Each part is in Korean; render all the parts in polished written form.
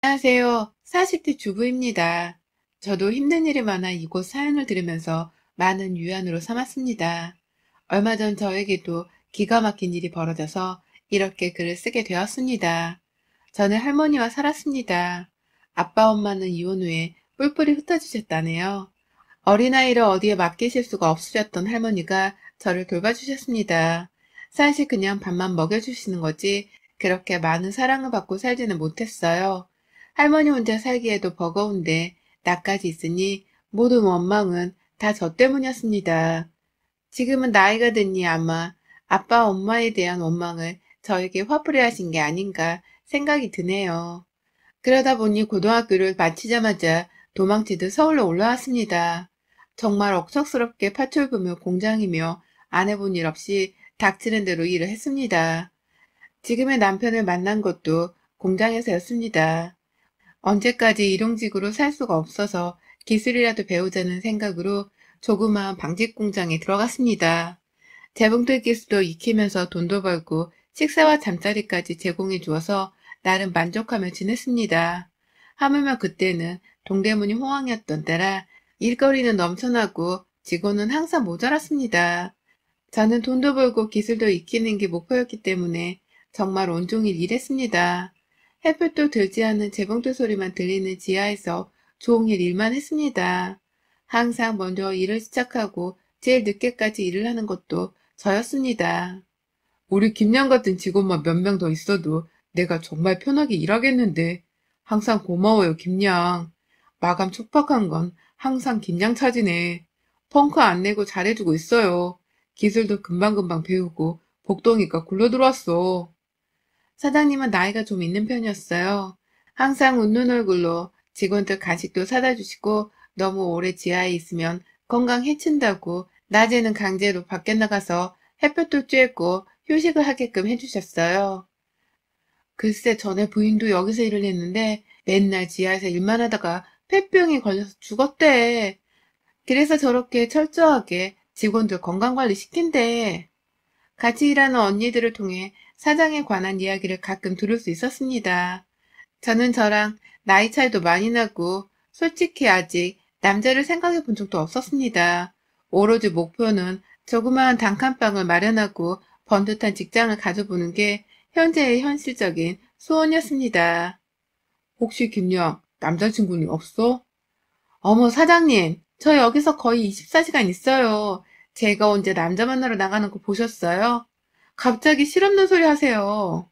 안녕하세요. 40대 주부입니다. 저도 힘든 일이 많아 이곳 사연을 들으면서 많은 위안으로 삼았습니다. 얼마 전 저에게도 기가 막힌 일이 벌어져서 이렇게 글을 쓰게 되었습니다. 저는 할머니와 살았습니다. 아빠 엄마는 이혼 후에 뿔뿔이 흩어지셨다네요. 어린아이를 어디에 맡기실 수가 없으셨던 할머니가 저를 돌봐주셨습니다. 사실 그냥 밥만 먹여주시는 거지 그렇게 많은 사랑을 받고 살지는 못했어요. 할머니 혼자 살기에도 버거운데 나까지 있으니 모든 원망은 다 저 때문이었습니다. 지금은 나이가 드니 아마 아빠 엄마에 대한 원망을 저에게 화풀이 하신 게 아닌가 생각이 드네요. 그러다 보니 고등학교를 마치자마자 도망치듯 서울로 올라왔습니다. 정말 억척스럽게 파출부며 공장이며 안 해본 일 없이 닥치는 대로 일을 했습니다. 지금의 남편을 만난 것도 공장에서였습니다. 언제까지 일용직으로 살 수가 없어서 기술이라도 배우자는 생각으로 조그마한 방직 공장에 들어갔습니다. 재봉틀 기술도 익히면서 돈도 벌고 식사와 잠자리까지 제공해 주어서 나름 만족하며 지냈습니다. 하물며 그때는 동대문이 호황이었던 때라 일거리는 넘쳐나고 직원은 항상 모자랐습니다. 저는 돈도 벌고 기술도 익히는 게 목표였기 때문에 정말 온종일 일했습니다. 햇볕도 들지 않는 재봉틀 소리만 들리는 지하에서 종일 일만 했습니다. 항상 먼저 일을 시작하고 제일 늦게까지 일을 하는 것도 저였습니다. 우리 김양 같은 직원만 몇 명 더 있어도 내가 정말 편하게 일하겠는데. 항상 고마워요, 김양. 마감 촉박한 건 항상 김양 차지네. 펑크 안 내고 잘해주고 있어요. 기술도 금방금방 배우고 복덩이가 굴러들어왔어. 사장님은 나이가 좀 있는 편이었어요. 항상 웃는 얼굴로 직원들 간식도 사다 주시고 너무 오래 지하에 있으면 건강 해친다고 낮에는 강제로 밖에 나가서 햇볕도 쬐고 휴식을 하게끔 해주셨어요. 글쎄 전에 부인도 여기서 일을 했는데 맨날 지하에서 일만 하다가 폐병에 걸려서 죽었대. 그래서 저렇게 철저하게 직원들 건강관리 시킨대. 같이 일하는 언니들을 통해 사장에 관한 이야기를 가끔 들을 수 있었습니다. 저는 저랑 나이 차이도 많이 나고 솔직히 아직 남자를 생각해 본 적도 없었습니다. 오로지 목표는 조그마한 단칸방을 마련하고 번듯한 직장을 가져보는 게 현재의 현실적인 소원이었습니다. 혹시 김양, 남자친구는 없어? 어머, 사장님, 저 여기서 거의 24시간 있어요. 제가 언제 남자 만나러 나가는 거 보셨어요? 갑자기 실없는 소리 하세요.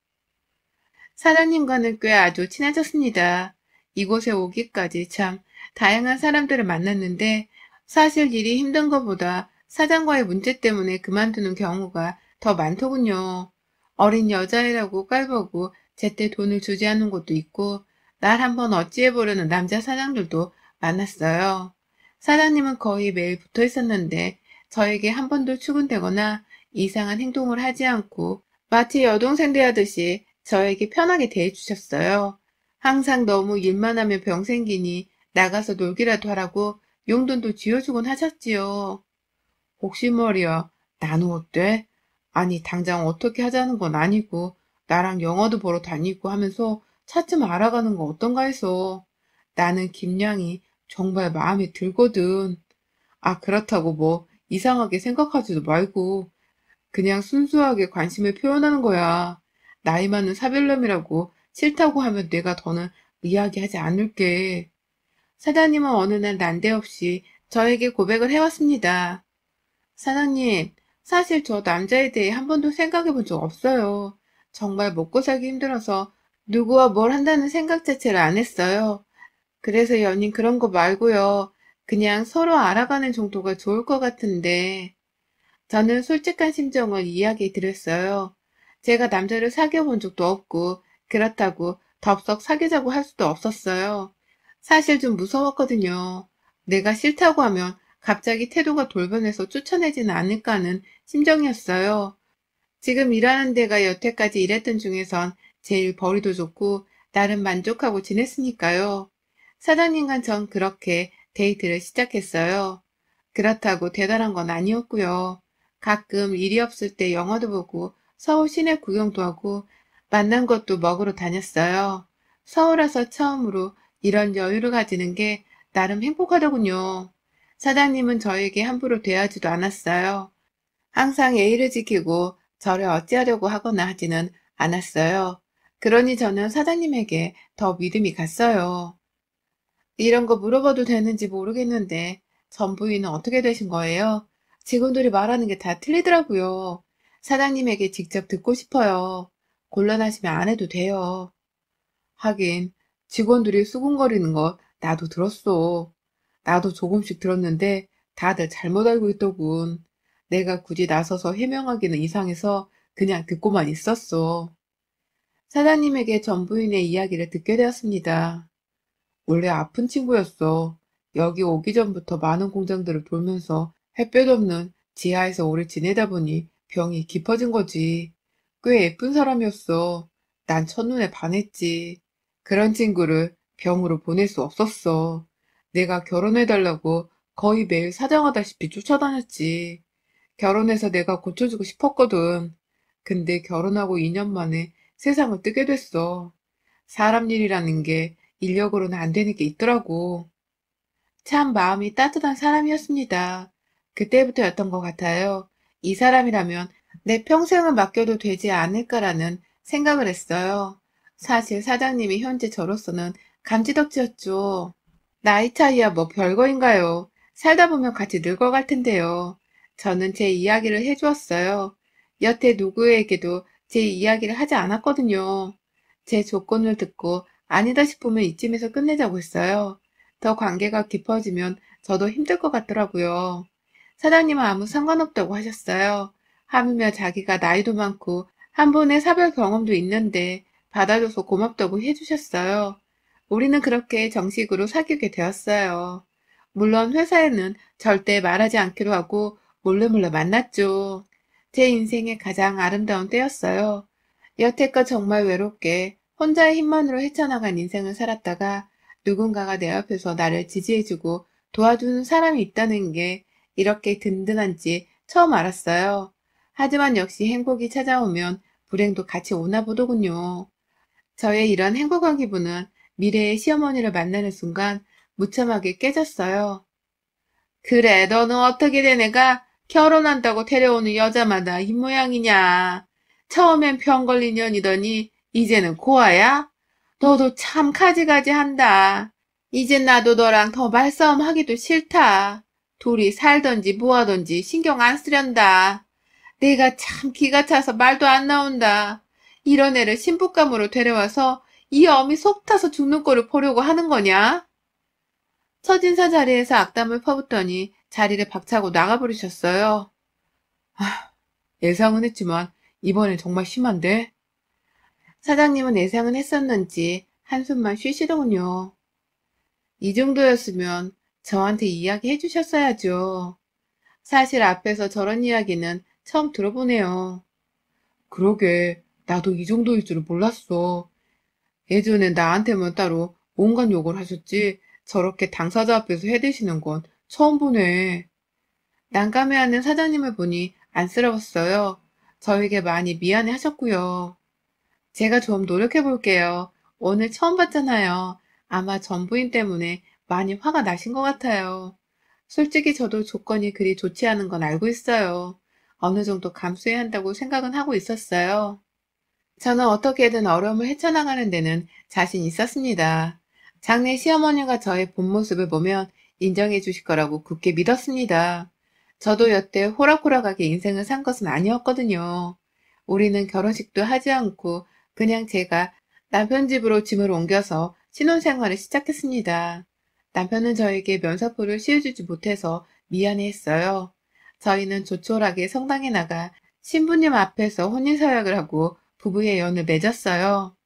사장님과는 꽤 아주 친해졌습니다. 이곳에 오기까지 참 다양한 사람들을 만났는데 사실 일이 힘든 것보다 사장과의 문제 때문에 그만두는 경우가 더 많더군요. 어린 여자애라고 깔보고 제때 돈을 주지 않는 곳도 있고 날 한번 어찌해보려는 남자 사장들도 많았어요. 사장님은 거의 매일 붙어 있었는데 저에게 한 번도 출근되거나 이상한 행동을 하지 않고 마치 여동생 대하듯이 저에게 편하게 대해주셨어요. 항상 너무 일만 하면 병 생기니 나가서 놀기라도 하라고 용돈도 쥐어주곤 하셨지요. 혹시 말이야, 나는 어때? 아니, 당장 어떻게 하자는 건 아니고, 나랑 영화도 보러 다니고 하면서 차츰 알아가는 거 어떤가 해서. 나는 김양이 정말 마음에 들거든. 아, 그렇다고 뭐, 이상하게 생각하지도 말고, 그냥 순수하게 관심을 표현하는 거야. 나이 많은 사별남이라고 싫다고 하면 내가 더는 이야기하지 않을게. 사장님은 어느 날 난데없이 저에게 고백을 해왔습니다. 사장님, 사실 저 남자에 대해 한 번도 생각해 본 적 없어요. 정말 먹고 살기 힘들어서 누구와 뭘 한다는 생각 자체를 안 했어요. 그래서 연인 그런 거 말고요. 그냥 서로 알아가는 정도가 좋을 것 같은데. 저는 솔직한 심정을 이야기 드렸어요. 제가 남자를 사귀어 본 적도 없고, 그렇다고 덥석 사귀자고 할 수도 없었어요. 사실 좀 무서웠거든요. 내가 싫다고 하면 갑자기 태도가 돌변해서 쫓아내지는 않을까 하는 심정이었어요. 지금 일하는 데가 여태까지 일했던 중에선 제일 벌이도 좋고, 나름 만족하고 지냈으니까요. 사장님과 전 그렇게 데이트를 시작했어요. 그렇다고 대단한 건 아니었고요. 가끔 일이 없을 때 영화도 보고 서울 시내 구경도 하고 만난 것도 먹으러 다녔어요. 서울 와서 처음으로 이런 여유를 가지는 게 나름 행복하더군요. 사장님은 저에게 함부로 대하지도 않았어요. 항상 예의를 지키고 저를 어찌하려고 하거나 하지는 않았어요. 그러니 저는 사장님에게 더 믿음이 갔어요. 이런 거 물어봐도 되는지 모르겠는데 전부인은 어떻게 되신 거예요? 직원들이 말하는 게 다 틀리더라고요. 사장님에게 직접 듣고 싶어요. 곤란하시면 안 해도 돼요. 하긴 직원들이 수군거리는 거 나도 들었어. 나도 조금씩 들었는데 다들 잘못 알고 있더군. 내가 굳이 나서서 해명하기는 이상해서 그냥 듣고만 있었어. 사장님에게 전부인의 이야기를 듣게 되었습니다. 원래 아픈 친구였어. 여기 오기 전부터 많은 공장들을 돌면서 햇볕 없는 지하에서 오래 지내다 보니 병이 깊어진 거지. 꽤 예쁜 사람이었어. 난 첫눈에 반했지. 그런 친구를 병으로 보낼 수 없었어. 내가 결혼해달라고 거의 매일 사정하다시피 쫓아다녔지. 결혼해서 내가 고쳐주고 싶었거든. 근데 결혼하고 2년 만에 세상을 뜨게 됐어. 사람 일이라는 게 인력으로는 안 되는 게 있더라고. 참 마음이 따뜻한 사람이었습니다. 그때부터였던 것 같아요. 이 사람이라면 내 평생을 맡겨도 되지 않을까라는 생각을 했어요. 사실 사장님이 현재 저로서는 감지덕지였죠. 나이 차이야 뭐 별거인가요? 살다 보면 같이 늙어갈 텐데요. 저는 제 이야기를 해주었어요. 여태 누구에게도 제 이야기를 하지 않았거든요. 제 조건을 듣고 아니다 싶으면 이쯤에서 끝내자고 했어요. 더 관계가 깊어지면 저도 힘들 것 같더라고요. 사장님은 아무 상관없다고 하셨어요. 하물며 자기가 나이도 많고 한 번의 사별 경험도 있는데 받아줘서 고맙다고 해주셨어요. 우리는 그렇게 정식으로 사귀게 되었어요. 물론 회사에는 절대 말하지 않기로 하고 몰래몰래 만났죠. 제 인생의 가장 아름다운 때였어요. 여태껏 정말 외롭게 혼자의 힘만으로 헤쳐나간 인생을 살았다가 누군가가 내 옆에서 나를 지지해주고 도와주는 사람이 있다는 게 이렇게 든든한지 처음 알았어요. 하지만 역시 행복이 찾아오면 불행도 같이 오나 보더군요. 저의 이런 행복한 기분은 미래의 시어머니를 만나는 순간 무참하게 깨졌어요. 그래, 너는 어떻게 된 애가 결혼한다고 데려오는 여자마다 이 모양이냐? 처음엔 병 걸린 년이더니 이제는 고아야? 너도 참 가지가지한다. 이젠 나도 너랑 더 말싸움 하기도 싫다. 둘이 살던지 뭐하던지 신경 안 쓰련다. 내가 참 기가 차서 말도 안 나온다. 이런 애를 신부감으로 데려와서 이 어미 속 타서 죽는 꼴을 보려고 하는 거냐? 처진사 자리에서 악담을 퍼붓더니 자리를 박차고 나가버리셨어요. 예상은 했지만 이번엔 정말 심한데? 사장님은 예상은 했었는지 한숨만 쉬시더군요. 이 정도였으면 저한테 이야기해 주셨어야죠. 사실 앞에서 저런 이야기는 처음 들어보네요. 그러게, 나도 이 정도일 줄은 몰랐어. 예전엔 나한테만 따로 온갖 욕을 하셨지 저렇게 당사자 앞에서 해대시는 건 처음 보네. 난감해하는 사장님을 보니 안쓰러웠어요. 저에게 많이 미안해 하셨고요. 제가 좀 노력해 볼게요. 오늘 처음 봤잖아요. 아마 전부인 때문에 많이 화가 나신 것 같아요. 솔직히 저도 조건이 그리 좋지 않은 건 알고 있어요. 어느 정도 감수해야 한다고 생각은 하고 있었어요. 저는 어떻게든 어려움을 헤쳐나가는 데는 자신 있었습니다. 장래 시어머니가 저의 본 모습을 보면 인정해 주실 거라고 굳게 믿었습니다. 저도 여태 호락호락하게 인생을 산 것은 아니었거든요. 우리는 결혼식도 하지 않고 그냥 제가 남편 집으로 짐을 옮겨서 신혼생활을 시작했습니다. 남편은 저에게 면사포를 씌워주지 못해서 미안해했어요. 저희는 조촐하게 성당에 나가 신부님 앞에서 혼인서약을 하고 부부의 연을 맺었어요.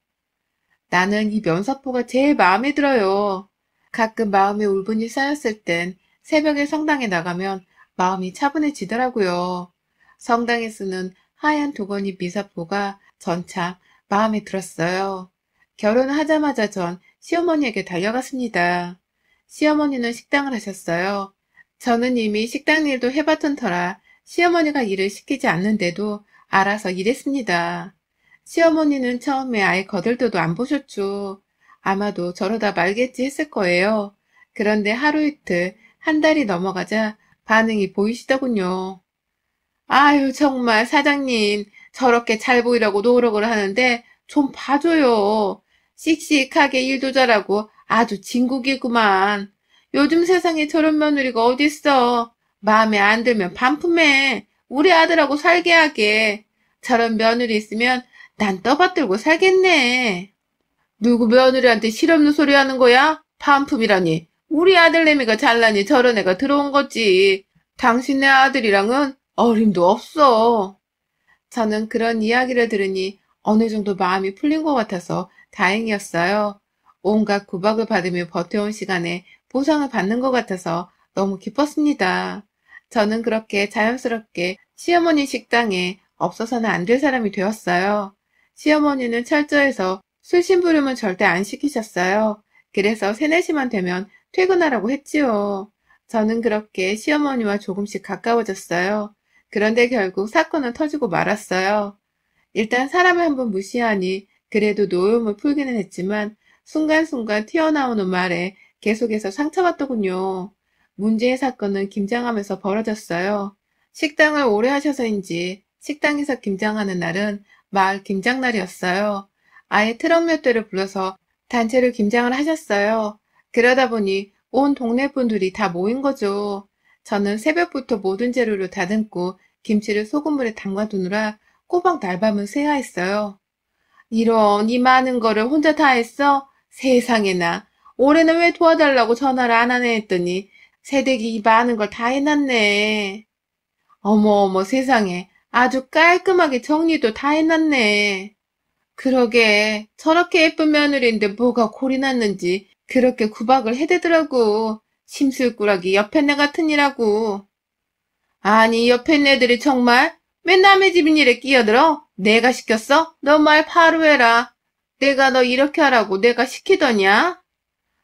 나는 이 면사포가 제일 마음에 들어요. 가끔 마음에 울분이 쌓였을 땐 새벽에 성당에 나가면 마음이 차분해지더라고요. 성당에 쓰는 하얀 도건이 미사포가 전참 마음에 들었어요. 결혼하자마자 전 시어머니에게 달려갔습니다. 시어머니는 식당을 하셨어요. 저는 이미 식당 일도 해봤던 터라 시어머니가 일을 시키지 않는데도 알아서 일했습니다. 시어머니는 처음에 아예 거들떠도 안 보셨죠. 아마도 저러다 말겠지 했을 거예요. 그런데 하루 이틀, 한 달이 넘어가자 반응이 보이시더군요. 아유, 정말 사장님, 저렇게 잘 보이려고 노력을 하는데 좀 봐줘요. 씩씩하게 일도 잘하고 아주 진국이구만. 요즘 세상에 저런 며느리가 어딨어. 마음에 안 들면 반품해. 우리 아들하고 살게 하게. 저런 며느리 있으면 난 떠받들고 살겠네. 누구 며느리한테 실없는 소리 하는 거야? 반품이라니. 우리 아들내미가 잘나니 저런 애가 들어온 거지. 당신네 아들이랑은 어림도 없어. 저는 그런 이야기를 들으니 어느 정도 마음이 풀린 것 같아서 다행이었어요. 온갖 구박을 받으며 버텨온 시간에 보상을 받는 것 같아서 너무 기뻤습니다. 저는 그렇게 자연스럽게 시어머니 식당에 없어서는 안 될 사람이 되었어요. 시어머니는 철저해서 술 심부름은 절대 안 시키셨어요. 그래서 3, 4시만 되면 퇴근하라고 했지요. 저는 그렇게 시어머니와 조금씩 가까워졌어요. 그런데 결국 사건은 터지고 말았어요. 일단 사람을 한번 무시하니 그래도 노여움을 풀기는 했지만 순간순간 튀어나오는 말에 계속해서 상처받더군요. 문제의 사건은 김장하면서 벌어졌어요. 식당을 오래 하셔서인지 식당에서 김장하는 날은 마을 김장날이었어요. 아예 트럭 몇 대를 불러서 단체로 김장을 하셨어요. 그러다 보니 온 동네 분들이 다 모인 거죠. 저는 새벽부터 모든 재료를 다듬고 김치를 소금물에 담가두느라 꼬박 날밤을 새야했어요. 이런 이 많은 거를 혼자 다 했어? 세상에나. 올해는 왜 도와달라고 전화를 안 하네 했더니 새댁이 이 많은 걸 다 해놨네. 어머 어머 세상에. 아주 깔끔하게 정리도 다 해놨네. 그러게 저렇게 예쁜 며느리인데 뭐가 골이 났는지 그렇게 구박을 해대더라고. 심술꾸러기 옆에네 같은 이라고. 아니 옆에 애들이 정말 왜 남의 집 일에 끼어들어? 내가 시켰어? 너 말 바로 해라. 내가 너 이렇게 하라고 내가 시키더냐?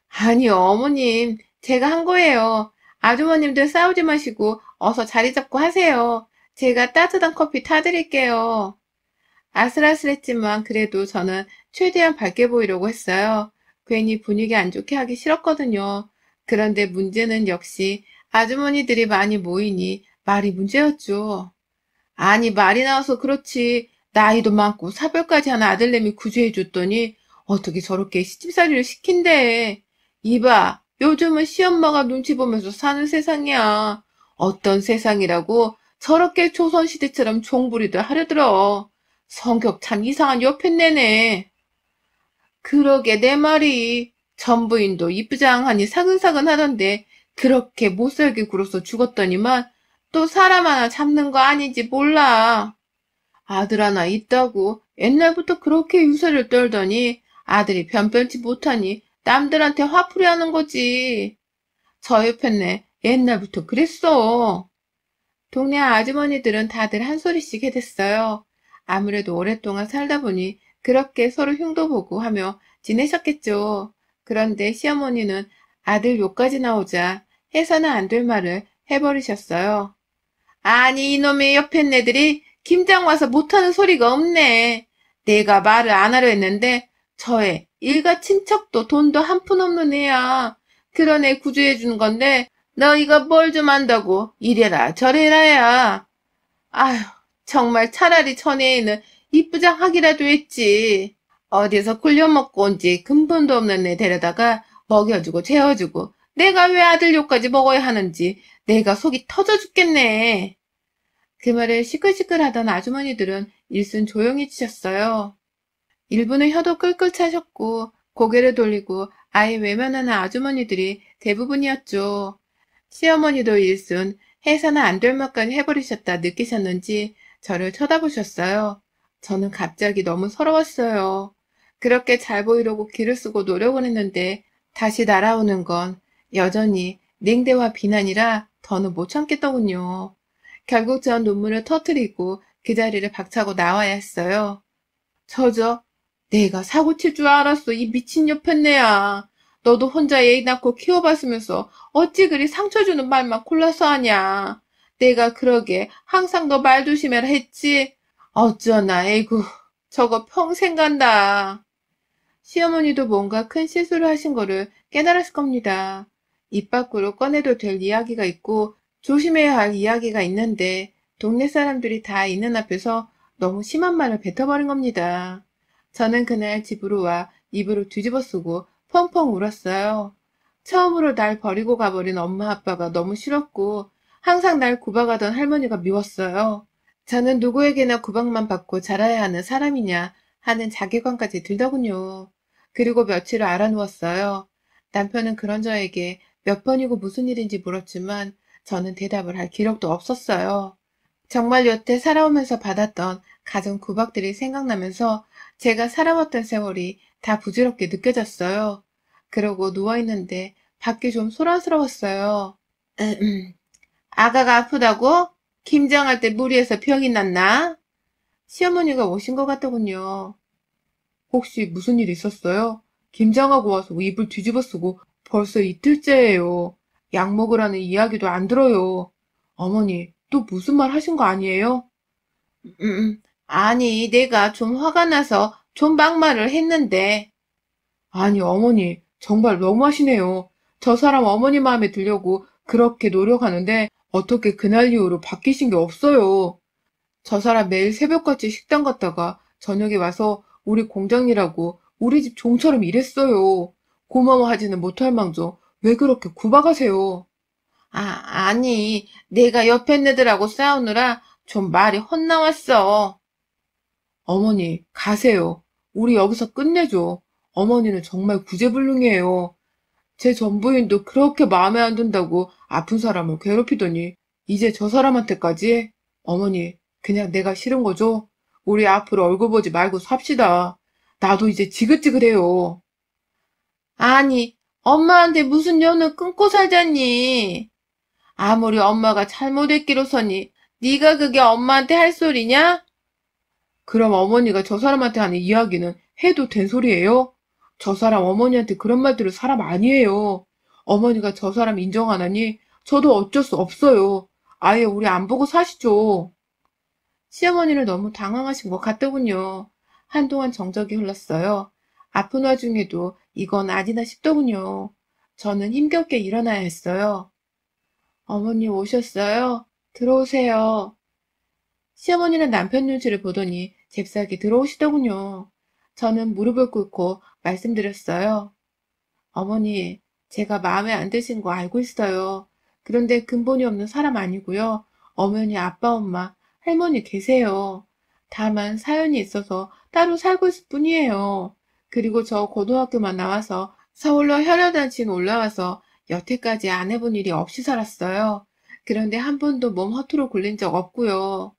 아니요 어머님 제가 한 거예요. 아주머님들 싸우지 마시고 어서 자리 잡고 하세요. 제가 따뜻한 커피 타드릴게요. 아슬아슬했지만 그래도 저는 최대한 밝게 보이려고 했어요. 괜히 분위기 안 좋게 하기 싫었거든요. 그런데 문제는 역시 아주머니들이 많이 모이니 말이 문제였죠. 아니 말이 나와서 그렇지 나이도 많고 사별까지 하는 아들내미 구제해줬더니 어떻게 저렇게 시집살이를 시킨대. 이봐 요즘은 시엄마가 눈치 보면서 사는 세상이야. 어떤 세상이라고 저렇게 조선시대처럼 종부리들 하려들어. 성격 참 이상한 여편네네. 그러게 내 말이 전부인도 이쁘장하니 사근사근 하던데 그렇게 못살게 굴어서 죽었더니만 또 사람 하나 잡는 거 아닌지 몰라. 아들 하나 있다고 옛날부터 그렇게 유세를 떨더니 아들이 변변치 못하니 남들한테 화풀이 하는 거지. 저 옆에네 옛날부터 그랬어. 동네 아주머니들은 다들 한 소리씩 해댔어요. 아무래도 오랫동안 살다 보니 그렇게 서로 흉도 보고 하며 지내셨겠죠. 그런데 시어머니는 아들 욕까지 나오자 해서는 안 될 말을 해버리셨어요. 아니 이놈의 옆에 애들이 김장 와서 못하는 소리가 없네. 내가 말을 안 하려 했는데 저애 일가 친척도 돈도 한 푼 없는 애야. 그런 애 구조해 주는 건데 너희가 뭘 좀 안다고 이래라 저래라야. 아휴 정말 차라리 전애에는 이쁘장하기라도 했지. 어디서 굴려먹고 온지 근본도 없는 애 데려다가 먹여주고 재워주고 내가 왜 아들 욕까지 먹어야 하는지 내가 속이 터져 죽겠네. 그 말을 시끌시끌하던 아주머니들은 일순 조용히 지셨어요. 일부는 혀도 끌끌 차셨고 고개를 돌리고 아예 외면하는 아주머니들이 대부분이었죠. 시어머니도 일순 해서는 안 될 것까지 해버리셨다 느끼셨는지 저를 쳐다보셨어요. 저는 갑자기 너무 서러웠어요. 그렇게 잘 보이려고 기를 쓰고 노력을 했는데 다시 날아오는 건 여전히 냉대와 비난이라 더는 못 참겠더군요. 결국 전 눈물을 터뜨리고 그 자리를 박차고 나와야 했어요. 저저 내가 사고 칠 줄 알았어 이 미친 여편네야. 너도 혼자 애 낳고 키워봤으면서 어찌 그리 상처 주는 말만 골라서 하냐. 내가 그러게 항상 너 말 조심해라 했지. 어쩌나 에이구 저거 평생 간다. 시어머니도 뭔가 큰 실수를 하신 거를 깨달았을 겁니다. 입 밖으로 꺼내도 될 이야기가 있고 조심해야 할 이야기가 있는데 동네 사람들이 다 있는 앞에서 너무 심한 말을 뱉어버린 겁니다. 저는 그날 집으로 와 이불을 뒤집어 쓰고 펑펑 울었어요. 처음으로 날 버리고 가버린 엄마 아빠가 너무 싫었고 항상 날 구박하던 할머니가 미웠어요. 저는 누구에게나 구박만 받고 자라야 하는 사람이냐 하는 자괴감까지 들더군요. 그리고 며칠을 알아누웠어요. 남편은 그런 저에게 몇 번이고 무슨 일인지 물었지만 저는 대답을 할 기력도 없었어요. 정말 여태 살아오면서 받았던 가정 구박들이 생각나면서 제가 살아왔던 세월이 다 부질없게 느껴졌어요. 그러고 누워있는데 밖이 좀 소란스러웠어요. 아가가 아프다고? 김장할 때 무리해서 병이 났나? 시어머니가 오신 것 같더군요. 혹시 무슨 일 있었어요? 김장하고 와서 이불 뒤집어 쓰고 벌써 이틀째예요. 약 먹으라는 이야기도 안 들어요. 어머니, 또 무슨 말 하신 거 아니에요? 아니, 내가 좀 화가 나서 좀 막말을 했는데. 아니, 어머니, 정말 너무하시네요. 저 사람 어머니 마음에 들려고 그렇게 노력하는데 어떻게 그날 이후로 바뀌신 게 없어요. 저 사람 매일 새벽같이 식당 갔다가 저녁에 와서 우리 공장 일하고 우리 집 종처럼 일했어요. 고마워하지는 못할 망정 왜 그렇게 구박하세요? 아니, 내가 옆에 애들하고 싸우느라 좀 말이 헛나왔어. 어머니, 가세요. 우리 여기서 끝내죠. 어머니는 정말 구제불능이에요. 제 전부인도 그렇게 마음에 안 든다고 아픈 사람을 괴롭히더니 이제 저 사람한테까지? 어머니, 그냥 내가 싫은 거죠? 우리 앞으로 얼굴 보지 말고 삽시다. 나도 이제 지긋지긋해요. 아니, 엄마한테 무슨 연을 끊고 살자니? 아무리 엄마가 잘못했기로서니 네가 그게 엄마한테 할 소리냐? 그럼 어머니가 저 사람한테 하는 이야기는 해도 된 소리예요? 저 사람 어머니한테 그런 말 들을 사람 아니에요. 어머니가 저 사람 인정 안 하니 저도 어쩔 수 없어요. 아예 우리 안 보고 사시죠. 시어머니는 너무 당황하신 것 같더군요. 한동안 정적이 흘렀어요. 아픈 와중에도 이건 아니나 싶더군요. 저는 힘겹게 일어나야 했어요. 어머니 오셨어요? 들어오세요. 시어머니는 남편 눈치를 보더니 잽싸게 들어오시더군요. 저는 무릎을 꿇고 말씀드렸어요. 어머니, 제가 마음에 안 드신 거 알고 있어요. 그런데 근본이 없는 사람 아니고요. 어머니, 아빠, 엄마, 할머니 계세요. 다만 사연이 있어서 따로 살고 있을 뿐이에요. 그리고 저 고등학교만 나와서 서울로 혈연단신 올라와서 여태까지 안 해본 일이 없이 살았어요. 그런데 한 번도 몸 허투루 굴린 적 없고요.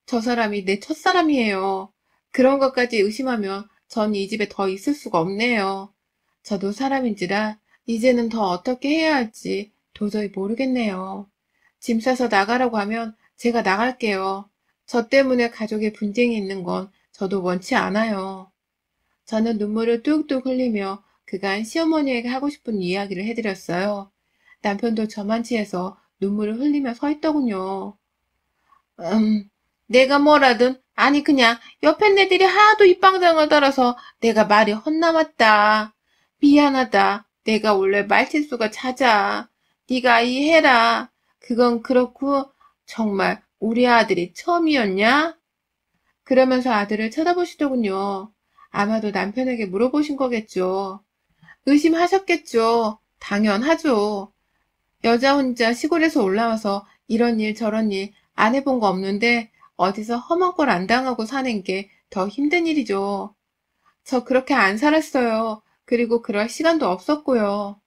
저 사람이 내 첫사람이에요. 그런 것까지 의심하면 전 이 집에 더 있을 수가 없네요. 저도 사람인지라 이제는 더 어떻게 해야 할지 도저히 모르겠네요. 짐 싸서 나가라고 하면 제가 나갈게요. 저 때문에 가족의 분쟁이 있는 건 저도 원치 않아요. 저는 눈물을 뚝뚝 흘리며 그간 시어머니에게 하고 싶은 이야기를 해드렸어요. 남편도 저만치 해서 눈물을 흘리며 서 있더군요. 음, 내가 뭐라든, 아니 그냥 옆에 애들이 하도 입방정을 떨어서 내가 말이 헛나왔다. 미안하다. 내가 원래 말실수가 잦아. 네가 이해해라. 그건 그렇고 정말 우리 아들이 처음이었냐? 그러면서 아들을 쳐다보시더군요. 아마도 남편에게 물어보신 거겠죠. 의심하셨겠죠. 당연하죠. 여자 혼자 시골에서 올라와서 이런 일 저런 일 안 해본 거 없는데 어디서 험한 꼴 안 당하고 사는 게 더 힘든 일이죠. 저 그렇게 안 살았어요. 그리고 그럴 시간도 없었고요.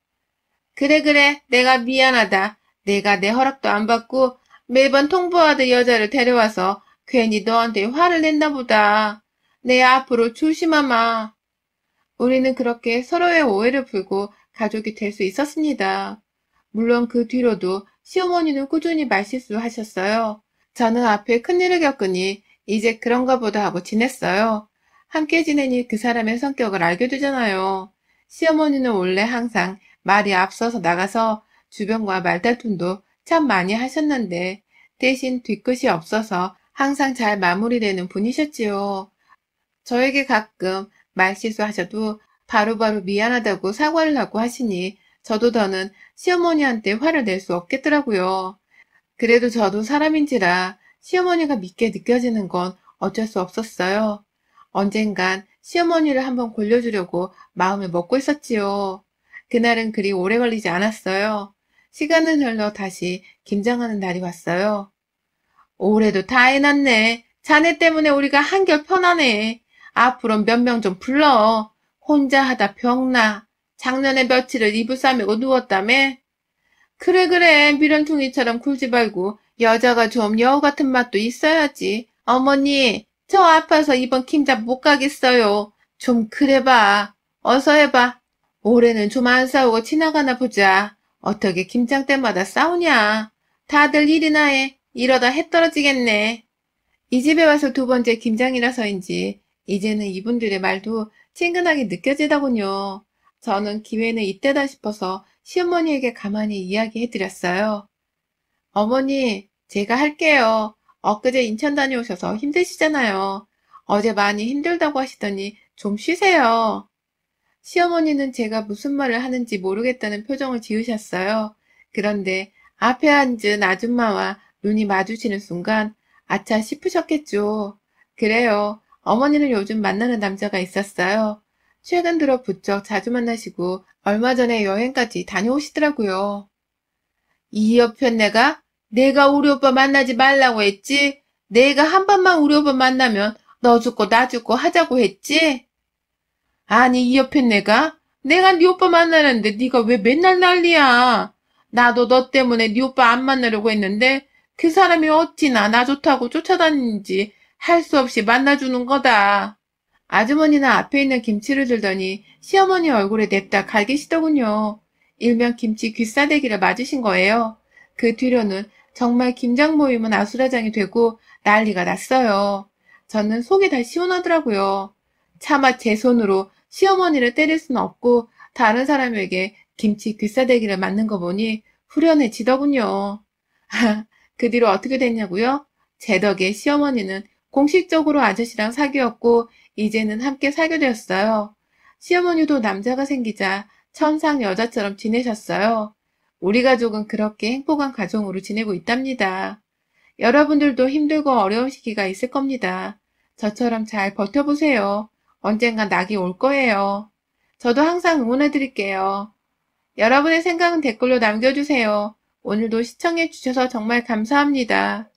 그래, 그래. 내가 미안하다. 내가 내 허락도 안 받고 매번 통보하던 여자를 데려와서 괜히 너한테 화를 냈나 보다. 내 앞으로 조심하마. 우리는 그렇게 서로의 오해를 풀고 가족이 될 수 있었습니다. 물론 그 뒤로도 시어머니는 꾸준히 말실수 하셨어요. 저는 앞에 큰일을 겪으니 이제 그런가 보다 하고 지냈어요. 함께 지내니 그 사람의 성격을 알게 되잖아요. 시어머니는 원래 항상 말이 앞서서 나가서 주변과 말다툼도 참 많이 하셨는데 대신 뒤끝이 없어서 항상 잘 마무리되는 분이셨지요. 저에게 가끔 말실수 하셔도 바로바로 미안하다고 사과를 하고 하시니 저도 더는 시어머니한테 화를 낼 수 없겠더라고요. 그래도 저도 사람인지라 시어머니가 믿게 느껴지는 건 어쩔 수 없었어요. 언젠간 시어머니를 한번 골려주려고 마음을 먹고 있었지요. 그날은 그리 오래 걸리지 않았어요. 시간은 흘러 다시 김장하는 날이 왔어요. 올해도 다 해놨네. 자네 때문에 우리가 한결 편하네. 앞으로 몇 명 좀 불러. 혼자 하다 병나. 작년에 며칠을 이불 싸매고 누웠다며? 그래, 그래. 미련퉁이처럼 굴지 말고 여자가 좀 여우 같은 맛도 있어야지. 어머니, 저 아파서 이번 김장 못 가겠어요. 좀 그래봐. 어서 해봐. 올해는 좀 안 싸우고 지나가나 보자. 어떻게 김장 때마다 싸우냐. 다들 일이나 해. 이러다 해 떨어지겠네. 이 집에 와서 두 번째 김장이라서인지 이제는 이분들의 말도 친근하게 느껴지더군요. 저는 기회는 이때다 싶어서 시어머니에게 가만히 이야기해드렸어요. 어머니, 제가 할게요. 엊그제 인천 다녀오셔서 힘드시잖아요. 어제 많이 힘들다고 하시더니 좀 쉬세요. 시어머니는 제가 무슨 말을 하는지 모르겠다는 표정을 지으셨어요. 그런데 앞에 앉은 아줌마와 눈이 마주치는 순간 아차 싶으셨겠죠. 그래요. 어머니는 요즘 만나는 남자가 있었어요. 최근 들어 부쩍 자주 만나시고 얼마 전에 여행까지 다녀오시더라고요. 이 옆에 내가 우리 오빠 만나지 말라고 했지? 내가 한 번만 우리 오빠 만나면 너 죽고 나 죽고 하자고 했지? 아니 이 옆에 내가 네 오빠 만나는데 네가 왜 맨날 난리야? 나도 너 때문에 네 오빠 안 만나려고 했는데 그 사람이 어찌나 나 좋다고 쫓아다니는지 할 수 없이 만나주는 거다. 아주머니는 앞에 있는 김치를 들더니 시어머니 얼굴에 냅다 갈기시더군요. 일명 김치 귀싸대기를 맞으신 거예요. 그 뒤로는 정말 김장 모임은 아수라장이 되고 난리가 났어요. 저는 속이 다 시원하더라고요. 차마 제 손으로 시어머니를 때릴 수는 없고 다른 사람에게 김치 귀싸대기를 맞는 거 보니 후련해지더군요. 그 뒤로 어떻게 됐냐고요? 제 덕에 시어머니는 공식적으로 아저씨랑 사귀었고 이제는 함께 살게 되었어요. 시어머니도 남자가 생기자 천상 여자처럼 지내셨어요. 우리 가족은 그렇게 행복한 가정으로 지내고 있답니다. 여러분들도 힘들고 어려운 시기가 있을 겁니다. 저처럼 잘 버텨보세요. 언젠가 낙이 올 거예요. 저도 항상 응원해드릴게요. 여러분의 생각은 댓글로 남겨주세요. 오늘도 시청해주셔서 정말 감사합니다.